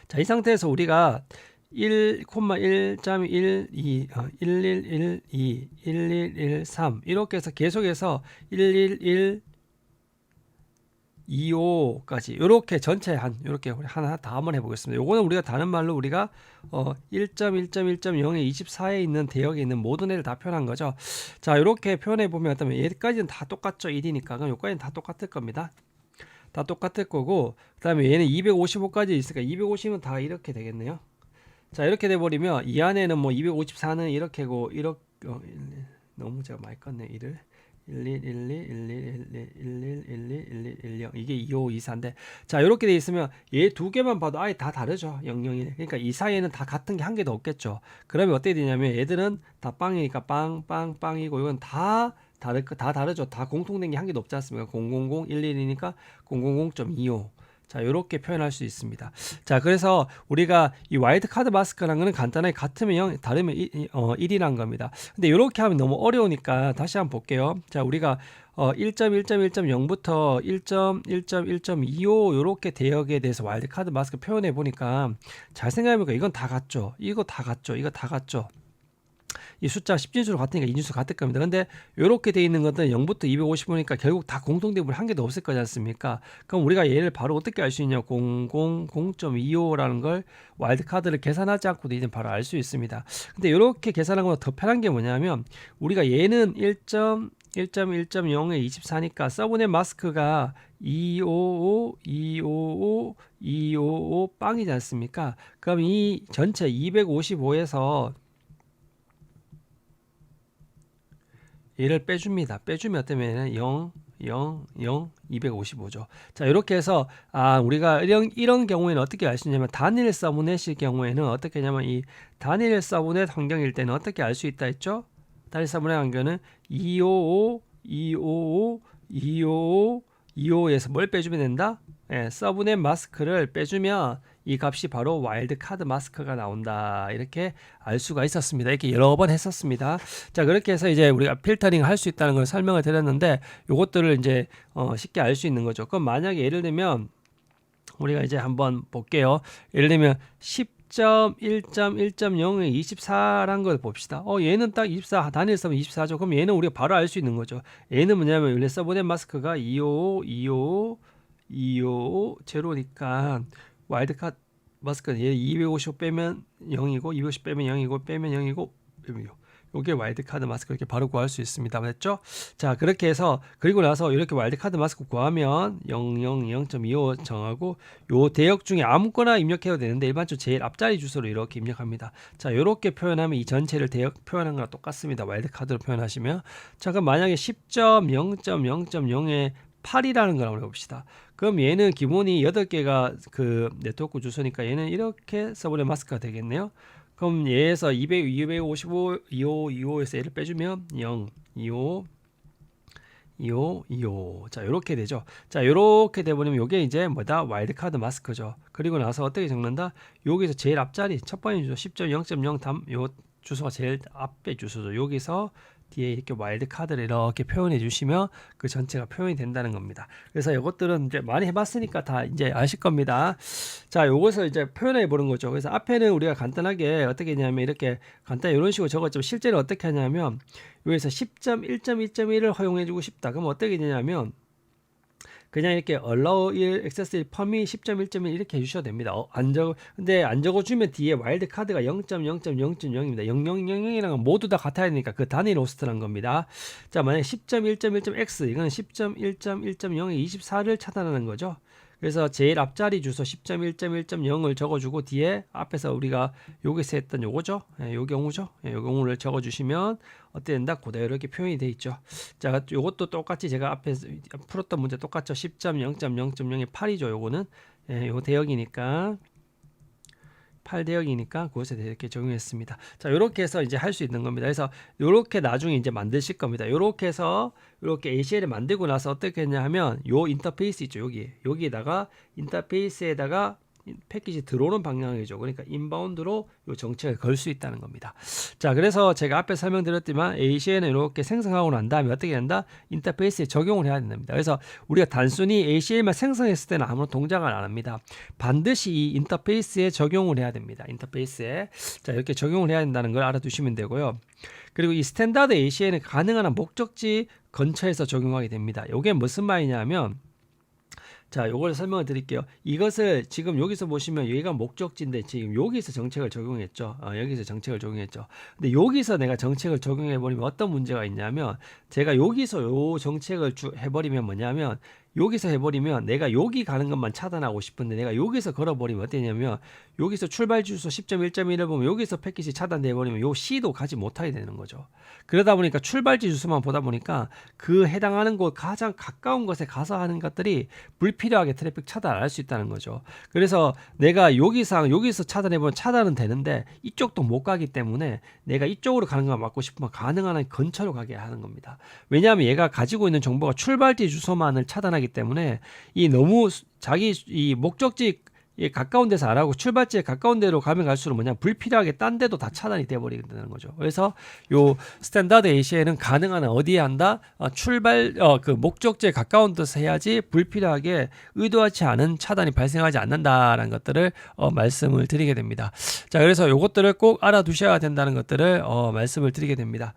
자, 이 상태에서 우리가 1,1.12, 1112, 1113 이렇게 해서 계속해서 11125까지 이렇게 전체 이렇게 하나 다 한번 해보겠습니다. 요거는 우리가 다른 말로 우리가 1.1.1.0에 24에 있는 대역에 있는 모든 애를 다 표현한 거죠. 자, 이렇게 표현해 보면 어떠면 얘까지는 다 똑같죠. 1이니까 그럼 요까지는 다 똑같을 겁니다. 다 똑같을 거고 그 다음에 얘는 255까지 있으니까 250은 다 이렇게 되겠네요. 자, 이렇게 돼버리면 이 안에는 뭐 254는 이렇게고 이렇게 너무 제가 많이 껐네. 1을 111111111110 이게 2524인데 자, 이렇게 돼 있으면 얘 두 개만 봐도 아예 다 다르죠. 001 그러니까 이 사이에는 다 같은 게 한 개도 없겠죠. 그러면 어떻게 되냐면 얘들은 다 빵이니까 빵이고 이건 다 다르죠. 다 공통된 게 한 개도 없지 않습니까? 000111이니까 000.25 자, 이렇게 표현할 수 있습니다. 자, 그래서 우리가 이 와일드 카드 마스크라는 거는 간단하게 같으면 0, 다르면 1이란 겁니다. 근데 이렇게 하면 너무 어려우니까 다시 한번 볼게요. 자, 우리가 1.1.1.0부터 1.1.1.25 이렇게 대역에 대해서 와일드 카드 마스크 표현해 보니까 잘 생각해보니까 이건 다 같죠. 이거 다 같죠. 이거 다 같죠. 이 숫자 10진수로 같으니까 2진수 같을 겁니다. 근데 이렇게 돼 있는 것들은 0부터 250이니까 결국 다 공통된 한 개도 없을 거지 않습니까? 그럼 우리가 얘를 바로 어떻게 알 수 있냐? 000.25라는 걸 와일드카드를 계산하지 않고도 이제 바로 알 수 있습니다. 근데 이렇게 계산한 것보다 더 편한 게 뭐냐면 우리가 얘는 1.1.0에 24니까 서브넷 마스크가 255 빵이지 않습니까? 그럼 이 전체 255에서 얘를 빼줍니다. 빼주면 어떠면 0, 0, 0, 255죠. 자, 이렇게 해서 우리가 이런 경우에는 어떻게 알 수 있냐면 단일 서브넷일 경우에는 어떻게 하냐면 이 단일 서브넷 환경일 때는 어떻게 알 수 있다 했죠? 단일 서브넷 환경은 255에서 뭘 빼주면 된다? 서브넷 마스크를 빼주면 이 값이 바로 와일드 카드 마스크가 나온다. 이렇게 알 수가 있었습니다. 이렇게 여러 번 했었습니다. 자, 그렇게 해서 이제 우리가 필터링 할 수 있다는 걸 설명을 드렸는데 요것들을 이제 쉽게 알 수 있는 거죠. 그럼 만약에 예를 들면 우리가 이제 한번 볼게요. 예를 들면 10.1.1.0에 24란 걸 봅시다. 얘는 딱 24, 단일 서브 24죠. 그럼 얘는 우리가 바로 알 수 있는 거죠. 얘는 뭐냐면 원래 서브넷 마스크가 255 제로니까 와일드카드 마스크는 얘 255 빼면 0이고 250 빼면 0이고 빼면 0이고 요게 와일드카드 마스크 이렇게 바로 구할 수 있습니다. 맞죠? 자, 그렇게 해서 그리고 나서 이렇게 와일드카드 마스크 구하면 000.25 정하고 요 대역 중에 아무거나 입력해도 되는데 일반적으로 제일 앞자리 주소로 이렇게 입력합니다. 자, 이렇게 표현하면 이 전체를 대역 표현한 거랑 똑같습니다. 와일드카드로 표현하시면 자, 그럼 만약에 10.0.0.0에 8이라는 걸 한번 해봅시다. 그럼 얘는 기본이 8개가 그 네트워크 주소니까 얘는 이렇게 서브넷 마스크가 되겠네요. 그럼 얘에서 255, 25에서 얘를 빼주면 0, 25, 25. 자, 요렇게 되죠. 자, 요렇게 돼버리면 요게 이제 뭐다? 와일드카드 마스크죠. 그리고 나서 어떻게 적는다? 여기서 제일 앞자리, 첫 번째 주소 10.0.0 요 주소가 제일 앞에 주소죠. 여기서 뒤에 이렇게 와일드 카드를 이렇게 표현해 주시면 그 전체가 표현이 된다는 겁니다. 그래서 이것들은 이제 많이 해봤으니까 다 이제 아실 겁니다. 자, 요것을 이제 표현해 보는 거죠. 그래서 앞에는 우리가 간단하게 어떻게 했냐면 이렇게 간단히 이런 식으로 적었지만 실제로 어떻게 하냐면 여기서 10.1.1.1을 허용해 주고 싶다. 그럼 어떻게 되냐면 그냥 이렇게 allow 1, access 1, permit 10.1.1 이렇게 해주셔도 됩니다. 근데 안 적어주면 뒤에 와일드 카드가 0.0.0.0입니다. 0000이랑 모두 다 같아야 되니까 그 단일 호스트란 겁니다. 자, 만약에 10.1.1.x 이거는 10.1.1.0의 24를 차단하는 거죠. 그래서 제일 앞자리 주소 10.1.1.0을 적어주고 뒤에 앞에서 우리가 여기서 했던 요거죠. 요 경우죠. 요 경우를 적어주시면 어떻게 된다? 그대로 이렇게 표현이 돼 있죠. 자, 요것도 똑같이 제가 앞에 풀었던 문제 똑같죠. 10.0.0.0이 8이죠. 요거는 요거 대역이니까 8대역이니까 그것에 대해 이렇게 적용했습니다. 자, 요렇게 해서 이제 할 수 있는 겁니다. 그래서 요렇게 나중에 이제 만드실 겁니다. 요렇게 해서 요렇게 ACL을 만들고 나서 어떻게 했냐 하면 요 인터페이스 있죠. 여기에다가 인터페이스에다가 패키지 들어오는 방향이죠. 그러니까 인바운드로 요 정책을 걸 수 있다는 겁니다. 자, 그래서 제가 앞에 설명드렸지만 ACL은 이렇게 생성하고 난 다음에 어떻게 된다? 인터페이스에 적용을 해야 된답니다. 그래서 우리가 단순히 ACL만 생성했을 때는 아무런 동작을 안 합니다. 반드시 이 인터페이스에 적용을 해야 됩니다. 인터페이스에. 자, 이렇게 적용을 해야 된다는 걸 알아두시면 되고요. 그리고 이 스탠다드 ACL은 가능한 한 목적지 근처에서 적용하게 됩니다. 이게 무슨 말이냐면 자, 요걸 설명을 드릴게요. 이것을 지금 여기서 보시면 여기가 목적지인데 지금 여기서 정책을 적용했죠. 여기서 정책을 적용했죠. 근데 여기서 내가 정책을 적용해 버리면 어떤 문제가 있냐면 제가 여기서 요 정책을 해버리면 뭐냐면 여기서 해버리면 내가 여기 가는 것만 차단하고 싶은데 내가 여기서 걸어버리면 어떠냐면 여기서 출발 주소 10.1.1을 보면 여기서 패키지 차단돼버리면 요 C도 가지 못하게 되는 거죠. 그러다 보니까 출발지 주소만 보다 보니까 그 해당하는 곳 가장 가까운 곳에 가서 하는 것들이 불필요하게 트래픽 차단을 할 수 있다는 거죠. 그래서 내가 여기서 차단해보면 차단은 되는데 이쪽도 못 가기 때문에 내가 이쪽으로 가는 거 맞고 싶으면 가능한 한 근처로 가게 하는 겁니다. 왜냐하면 얘가 가지고 있는 정보가 출발지 주소만을 차단하기 때문에 이 너무 자기 이 목적지 가까운 데서 안 하고 출발지에 가까운 데로 가면 갈수록 뭐냐 불필요하게 딴 데도 다 차단이 돼버리게 되는 거죠. 그래서 요 스탠다드 ACL은 가능한 한 어디에 한다? 그 목적지에 가까운 데서 해야지 불필요하게 의도하지 않은 차단이 발생하지 않는다라는 것들을 말씀을 드리게 됩니다. 자, 그래서 요것들을 꼭 알아두셔야 된다는 것들을 말씀을 드리게 됩니다.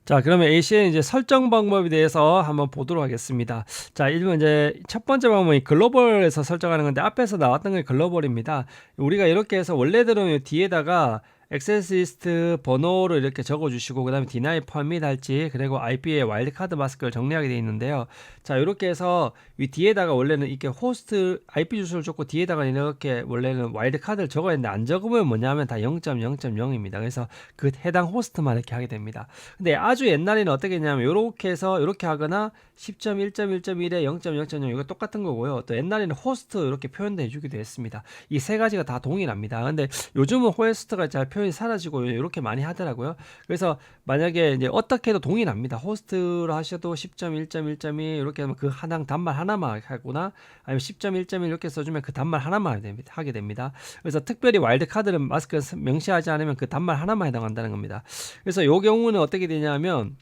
자, 그러면 ACL 이제 설정 방법에 대해서 한번 보도록 하겠습니다. 자, 일본 이제 첫 번째 방법이 글로벌에서 설정하는 건데 앞에서 나왔던 게 글로벌입니다. 우리가 이렇게 해서 원래대로는 뒤에다가 액세스 리스트 번호를 이렇게 적어주시고 그 다음에 deny permit 할지 그리고 IP의 와일드카드 마스크를 정리하게 되어 있는데요. 자, 이렇게 해서 이 뒤에다가 원래는 이렇게 호스트 IP 주소를 적고 뒤에다가 이렇게 원래는 와일드카드를 적어야 했는데 안 적으면 뭐냐면 다 0.0.0입니다. 그래서 그 해당 호스트만 이렇게 하게 됩니다. 근데 아주 옛날에는 어떻게 했냐면 이렇게 해서 이렇게 하거나 10.1.1.1에 0.0.0 이거 똑같은 거고요. 또 옛날에는 호스트 이렇게 표현도 해주기도 했습니다. 이 세 가지가 다 동일합니다. 근데 요즘은 호스트가 잘 표현이 사라지고 이렇게 많이 하더라고요. 그래서 만약에 이제 어떻게 해도 동일합니다. 호스트로 하셔도 10.1.1.1 이렇게 하면 그 하나 단말 하나만 하거나 아니면 10.1.1 이렇게 써주면 그 단말 하나만 하게 됩니다. 그래서 특별히 와일드카드를 마스크를 명시하지 않으면 그 단말 하나만 해당한다는 겁니다. 그래서 이 경우는 어떻게 되냐면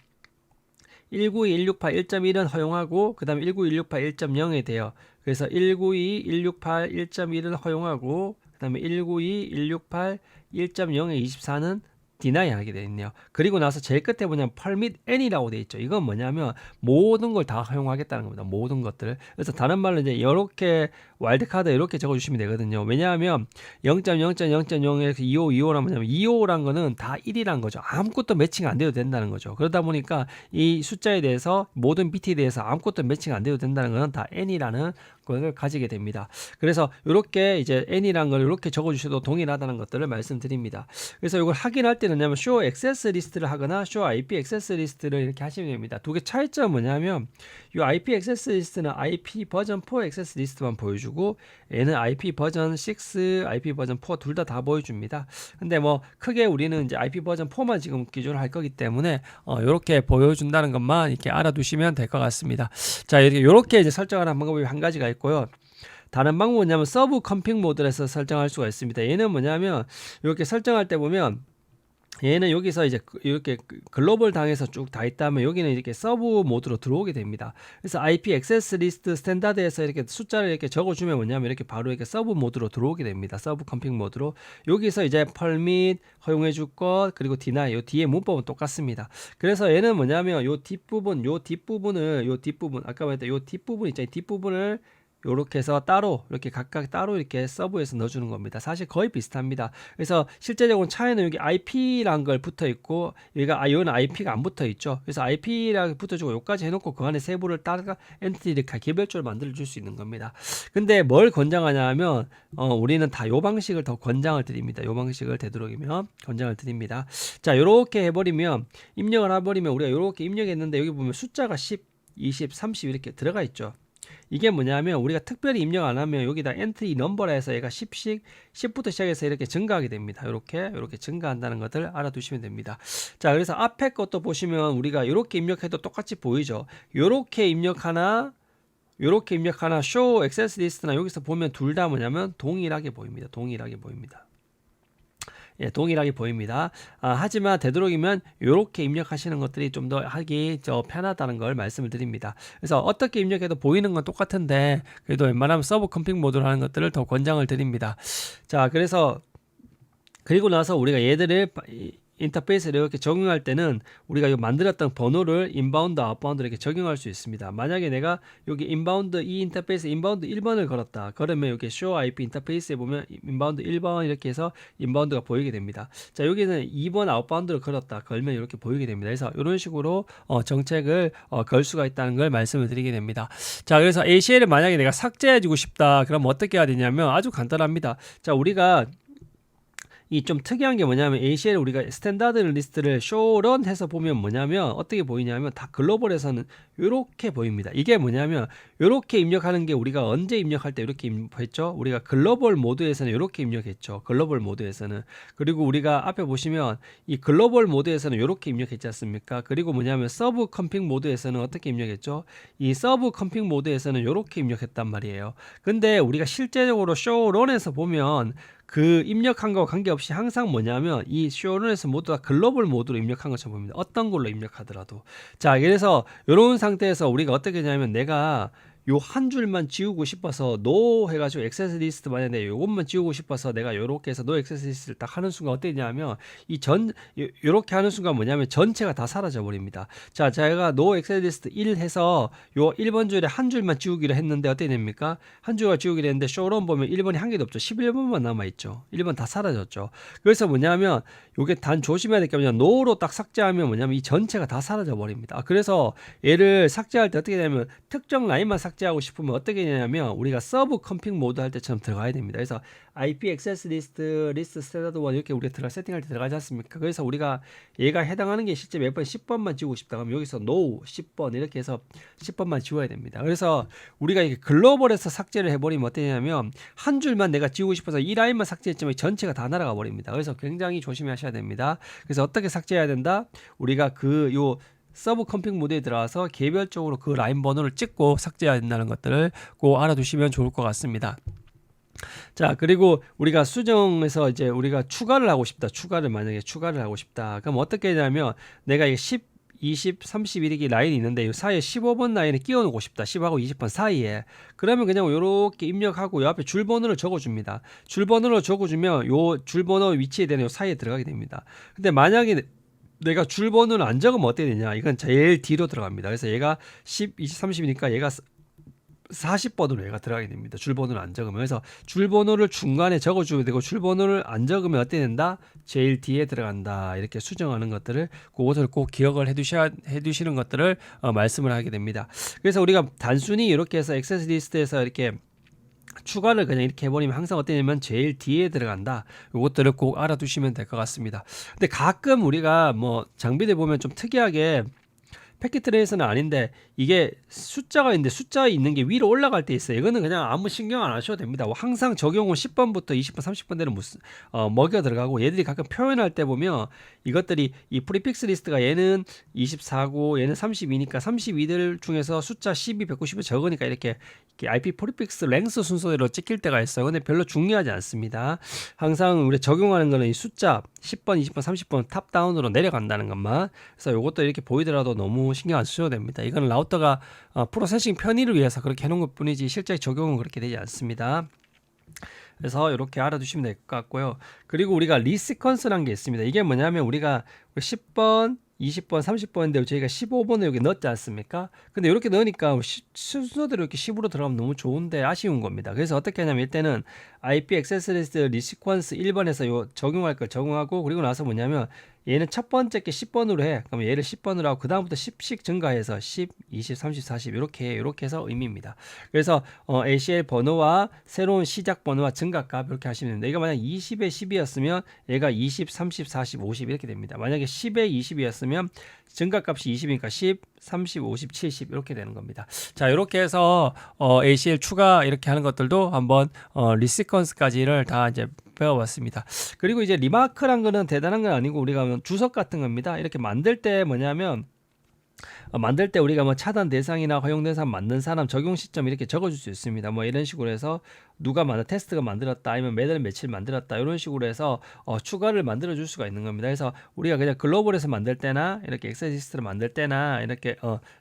192.168.1.1은 허용하고 그 다음에 192.168.1.0에 돼요. 그래서 192.168.1.1은 허용하고 그 다음에 192.168.1.0의 24는 deny 하게 되어 있네요. 그리고 나서 제일 끝에 보면 permit any라고 되어 있죠. 이건 뭐냐면 모든 걸 다 허용하겠다는 겁니다. 모든 것들을. 그래서 다른 말로 이제 이렇게 와일드카드 이렇게 적어주시면 되거든요. 왜냐하면 0.0.0.0에서 25라는 뭐냐면 25란 거는 다 1이란 거죠. 아무것도 매칭 안 돼도 된다는 거죠. 그러다 보니까 이 숫자에 대해서 모든 bit에 대해서 아무것도 매칭 안 돼도 된다는 것은 다 n이라는 걸 가지게 됩니다. 그래서 이렇게 이제 n이란 걸 이렇게 적어주셔도 동일하다는 것들을 말씀드립니다. 그래서 이걸 확인할 때는 뭐냐면 show access 리스트를 하거나 show IP access 리스트를 이렇게 하시면 됩니다. 두 개 차이점은 뭐냐면 이 IP access 리스트는 IP 버전 4 access 리스트만 보여주고 얘는 IP 버전 6, IP 버전 4 둘 다 보여줍니다. 근데 뭐 크게 우리는 이제 IP 버전 4만 지금 기준으로 할 거기 때문에 이렇게 보여준다는 것만 이렇게 알아두시면 될 것 같습니다. 자, 이렇게 이제 설정하는 방법이 한 가지가 있고요. 다른 방법은 뭐냐면 서브 컴핑 모드에서 설정할 수가 있습니다. 얘는 뭐냐면 이렇게 설정할 때 보면 얘는 여기서 이제 이렇게 글로벌 당에서 쭉 다 있다면 여기는 이렇게 서브 모드로 들어오게 됩니다. 그래서 IP 액세스 리스트 스탠다드에서 이렇게 숫자를 이렇게 적어주면 뭐냐면 이렇게 바로 이렇게 서브 모드로 들어오게 됩니다. 서브 컴핑 모드로. 여기서 이제 permit 허용해 줄 것 그리고 deny 요 뒤에 문법은 똑같습니다. 그래서 얘는 뭐냐면 요 뒷부분 아까 말했던 요 뒷부분 있잖아요. 뒷부분을 요렇게 해서 따로 이렇게 각각 따로 이렇게 서브에서 넣어주는 겁니다. 사실 거의 비슷합니다. 그래서 실제적으로 차이는 여기 IP란 걸 붙어 있고 여기는 IP가 안 붙어 있죠. 그래서 IP랑 붙어주고 여기까지 해놓고 그 안에 세부를 따라 엔티티를 개별적으로 만들어 줄 수 있는 겁니다. 근데 뭘 권장하냐 하면 우리는 다 요 방식을 더 권장을 드립니다. 요 방식을 되도록이면 권장을 드립니다. 자, 요렇게 해버리면 입력을 해버리면 우리가 요렇게 입력했는데 여기 보면 숫자가 10, 20, 30 이렇게 들어가 있죠. 이게 뭐냐면 우리가 특별히 입력 안 하면 여기다 엔트리 넘버라 해서 얘가 10부터 시작해서 이렇게 증가하게 됩니다. 이렇게 증가한다는 것을 알아두시면 됩니다. 자, 그래서 앞에 것도 보시면 우리가 이렇게 입력해도 똑같이 보이죠. 이렇게 입력하나 show access list나 여기서 보면 둘 다 뭐냐면 동일하게 보입니다. 예, 동일하게 보입니다. 하지만 되도록이면 이렇게 입력하시는 것들이 좀 더 하기 편하다는 걸 말씀을 드립니다. 그래서 어떻게 입력해도 보이는 건 똑같은데 그래도 웬만하면 서브 컴핑 모드로 하는 것들을 더 권장을 드립니다. 자, 그래서 그리고 나서 우리가 얘들을 인터페이스를 이렇게 적용할 때는 우리가 이 만들었던 번호를 인바운드, 아웃바운드 이렇게 적용할 수 있습니다. 만약에 내가 여기 인바운드 이 인터페이스 인바운드 1번을 걸었다. 그러면 여기 show IP 인터페이스에 보면 인바운드 1번 이렇게 해서 인바운드가 보이게 됩니다. 자, 여기는 2번 아웃바운드를 걸었다. 걸면 이렇게 보이게 됩니다. 그래서 이런 식으로 정책을 걸 수가 있다는 걸 말씀을 드리게 됩니다. 자, 그래서 ACL을 만약에 내가 삭제해주고 싶다. 그럼 어떻게 해야 되냐면 아주 간단합니다. 자, 우리가 이 좀 특이한 게 뭐냐면 ACL 우리가 스탠다드 리스트를 쇼런 해서 보면 뭐냐면 어떻게 보이냐면 다 글로벌에서는 이렇게 보입니다. 이게 뭐냐면 이렇게 입력하는 게 우리가 언제 입력할 때 이렇게 입력했죠? 우리가 글로벌 모드에서는 이렇게 입력했죠. 글로벌 모드에서는. 그리고 우리가 앞에 보시면 이 글로벌 모드에서는 이렇게 입력했지 않습니까? 그리고 뭐냐면 서브 컴핑 모드에서는 어떻게 입력했죠? 이 서브 컴핑 모드에서는 이렇게 입력했단 말이에요. 근데 우리가 실제적으로 쇼런에서 보면 그 입력한 거와 관계없이 항상 뭐냐면 이 쇼런에서 모두 다 글로벌 모드로 입력한 것처럼 보입니다. 어떤 걸로 입력하더라도. 자, 그래서 이런 상태에서 우리가 어떻게 하냐면 내가 요 한 줄만 지우고 싶어서 no 해가지고 액세스 리스트 만약에 요것만 지우고 싶어서 내가 요렇게 해서 no 액세스 리스트를 딱 하는 순간 어떻게 되냐면 요렇게 하는 순간 뭐냐면 전체가 다 사라져 버립니다. 자, 제가 no 액세스 리스트 1 해서 요 1번 줄에 한 줄만 지우기로 했는데 어떻게 됩니까? 한 줄을 지우기로 했는데 쇼런 보면 1번이 한 개도 없죠. 11번만 남아있죠. 1번 다 사라졌죠. 그래서 뭐냐면 요게 단 조심해야 될 게 뭐냐면 no로 딱 삭제하면 뭐냐면 이 전체가 다 사라져 버립니다. 그래서 얘를 삭제할 때 어떻게 되냐면 특정 라인만 삭제하고 싶으면 어떻게 되냐면 우리가 서브 컴핑 모드 할 때처럼 들어가야 됩니다. 그래서 IP 액세스 리스트 스탠다드 1 이렇게 우리가 세팅할 때 들어가지 않습니까? 그래서 우리가 얘가 해당하는 게 실제 몇 번 10번만 지우고 싶다 그러면 여기서 no 10번 이렇게 해서 10번만 지워야 됩니다. 그래서 우리가 이렇게 글로벌에서 삭제를 해버리면 어떠냐면 한 줄만 내가 지우고 싶어서 이 라인만 삭제했지만 전체가 다 날아가 버립니다. 그래서 굉장히 조심하셔야 됩니다. 그래서 어떻게 삭제해야 된다? 우리가 요 서브 컴핑 모드에 들어가서 개별적으로 그 라인 번호를 찍고 삭제해야 된다는 것들을 꼭 알아두시면 좋을 것 같습니다. 자, 그리고 우리가 수정에서 이제 우리가 추가를 하고 싶다. 만약에 추가를 하고 싶다. 그럼 어떻게 하냐면 내가 이게 10, 20, 30 이렇게 라인이 있는데 이 사이에 15번 라인에 끼워 놓고 싶다. 10하고 20번 사이에. 그러면 그냥 이렇게 입력하고 요 앞에 줄번호를 적어줍니다. 줄번호를 적어주면 요 줄번호 위치에 대한 요 사이에 들어가게 됩니다. 근데 만약에 내가 줄번호를 안 적으면 어떻게 되냐? 이건 제일 뒤로 들어갑니다. 그래서 얘가 10, 20, 30이니까 얘가 40번으로 얘가 들어가게 됩니다. 줄번호를 안 적으면. 그래서 줄번호를 중간에 적어주면 되고 줄번호를 안 적으면 어떻게 된다? 제일 뒤에 들어간다. 이렇게 수정하는 것들을 그것을 꼭 기억을 해두시는 것들을 말씀을 하게 됩니다. 그래서 우리가 단순히 이렇게 해서 액세스 리스트에서 이렇게 추가를 그냥 이렇게 해버리면 항상 어떠냐면 제일 뒤에 들어간다. 이것들을 꼭 알아두시면 될 것 같습니다. 근데 가끔 우리가 뭐 장비들 보면 좀 특이하게 패킷 트레이서는 아닌데 이게 숫자가 있는데 숫자 있는 게 위로 올라갈 때 있어요. 이거는 그냥 아무 신경 안 하셔도 됩니다. 항상 적용은 10번부터 20번, 30번 되는 먹여 들어가고 얘들이 가끔 표현할 때 보면 이것들이 이 프리픽스 리스트가 얘는 24고 얘는 32니까 32들 중에서 숫자 12, 190이 적으니까 이렇게 IP 프리픽스 랭스 순서대로 찍힐 때가 있어요. 근데 별로 중요하지 않습니다. 항상 우리 적용하는 거는 이 숫자 10번, 20번, 30번 탑다운으로 내려간다는 것만. 그래서 이것도 이렇게 보이더라도 너무 신경 안 쓰셔도 됩니다. 이건 라우터가 프로세싱 편의를 위해서 그렇게 해놓은 것 뿐이지 실제 적용은 그렇게 되지 않습니다. 그래서 이렇게 알아두시면 될 것 같고요. 그리고 우리가 리시퀀스라는 게 있습니다. 이게 뭐냐면 우리가 10번, 20번, 30번인데 저희가 15번을 여기 넣었지 않습니까? 근데 이렇게 넣으니까 순서대로 이렇게 10으로 들어가면 너무 좋은데 아쉬운 겁니다. 그래서 어떻게 하냐면 이때는 IP 액세스 리스트 리시퀀스 1번에서 요 적용할 걸 적용하고 그리고 나서 뭐냐면 얘는 첫 번째 게 10번으로 해. 그럼 얘를 10번으로 하고 그 다음부터 10씩 증가해서 10, 20, 30, 40 이렇게 해서 의미입니다. 그래서 ACL 번호와 새로운 시작 번호와 증가값 이렇게 하시면 됩니다. 이거 만약 20에 10이었으면 얘가 20, 30, 40, 50 이렇게 됩니다. 만약에 10에 20이었으면 증가값이 20이니까 10, 30, 50, 70 이렇게 되는 겁니다. 자, 이렇게 해서 ACL 추가 이렇게 하는 것들도 한번 리시퀀스까지를 다 이제 배워봤습니다. 그리고 이제 리마크란 거는 대단한 건 아니고 우리가 주석 같은 겁니다. 이렇게 만들 때 뭐냐면 만들 때 우리가 뭐 차단 대상이나 허용 대상 만든 사람 적용 시점 이렇게 적어줄 수 있습니다. 뭐 이런 식으로 해서 누가 테스트가 만들었다 아니면 매달 며칠 만들었다 이런 식으로 해서 추가를 만들어 줄 수가 있는 겁니다. 그래서 우리가 그냥 글로벌에서 만들 때나 이렇게 엑세시스트를 만들 때나 이렇게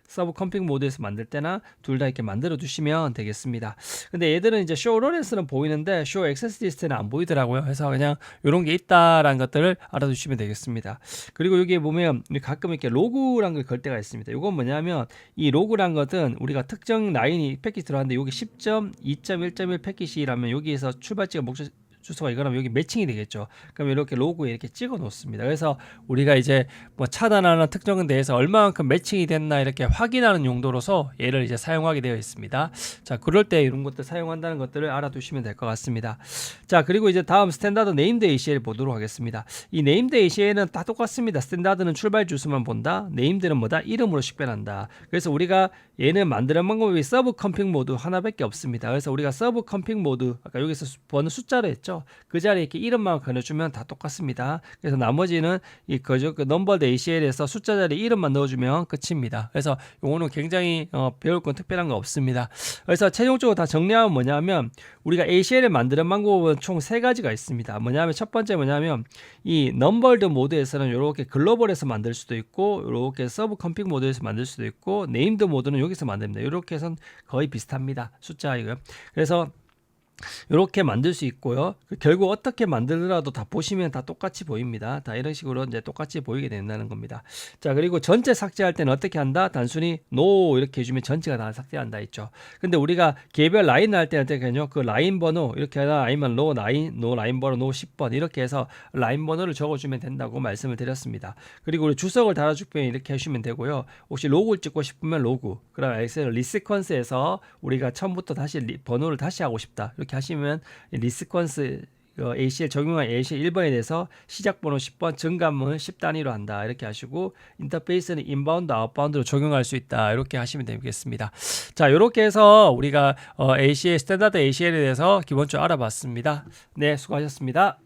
서브 컴핑 모드에서 만들 때나 둘 다 이렇게 만들어 두시면 되겠습니다. 근데 얘들은 이제 쇼 롤에서는 보이는데 쇼 액세스 리스트는 안 보이더라고요. 그래서 그냥 이런 게 있다라는 것들을 알아두시면 되겠습니다. 그리고 여기 보면 가끔 이렇게 로그란 걸 걸 때가 있습니다. 이건 뭐냐면 이 로그란 것은 우리가 특정 라인이 패킷 들어왔는데 여기 10.2.1.1 패킷이라면 여기에서 출발지가 목적 주소가 이거라면 여기 매칭이 되겠죠. 그럼 이렇게 로고에 이렇게 찍어 놓습니다. 그래서 우리가 이제 뭐 차단하는 특정에 대해서 얼마만큼 매칭이 됐나 이렇게 확인하는 용도로서 얘를 이제 사용하게 되어 있습니다. 자, 그럴 때 이런 것들 사용한다는 것들을 알아두시면 될 것 같습니다. 자, 그리고 이제 다음 스탠다드 네임드 ACL 보도록 하겠습니다. 이 네임드 ACL은 다 똑같습니다. 스탠다드는 출발 주소만 본다. 네임드는 뭐다? 이름으로 식별한다. 그래서 우리가 얘는 만드는 방법이 서브 컴핑 모드 하나밖에 없습니다. 그래서 우리가 서브 컴핑 모드 아까 여기서 번호 숫자로 했죠. 그 자리에 이렇게 이름만 걸어주면 다 똑같습니다. 그래서 나머지는 그 넘버드 ACL에서 숫자 자리에 이름만 넣어주면 끝입니다. 그래서 요거는 굉장히 배울 건 특별한 거 없습니다. 그래서 최종적으로 다 정리하면 뭐냐면 우리가 ACL을 만드는 방법은 총 3가지가 있습니다. 뭐냐면 첫 번째 뭐냐면 이 넘버드 모드에서는 이렇게 글로벌에서 만들 수도 있고 이렇게 서브 컴핑 모드에서 만들 수도 있고 네임드 모드는 여기서 만듭니다. 이렇게 해서 거의 비슷합니다. 숫자 이거. 그래서 이렇게 만들 수 있고요. 결국 어떻게 만들더라도 다 보시면 다 똑같이 보입니다. 다 이런 식으로 이제 똑같이 보이게 된다는 겁니다. 자, 그리고 전체 삭제할 때는 어떻게 한다? 단순히 no 이렇게 해주면 전체가 다 삭제한다 했죠. 근데 우리가 개별 라인 할 때는 어떻게 하냐? 그 라인 번호 이렇게 하나 아니면 no 라인 번호 no 10번 이렇게 해서 라인 번호를 적어주면 된다고 말씀을 드렸습니다. 그리고 우리 주석을 달아줄 때 이렇게 하시면 되고요. 혹시 로그를 찍고 싶으면 로그. 그럼 엑셀 리시퀀스에서 우리가 처음부터 다시 번호를 다시 하고 싶다. 이렇게 하시면 리시퀀스 ACL 적용한 ACL 1번에 대해서 시작 번호 10번 증감은 10단위로 한다 이렇게 하시고 인터페이스는 인바운드 아웃바운드로 적용할 수 있다 이렇게 하시면 되겠습니다. 자, 이렇게 해서 우리가 ACL 스탠다드 ACL에 대해서 기본적으로 알아봤습니다. 네, 수고하셨습니다.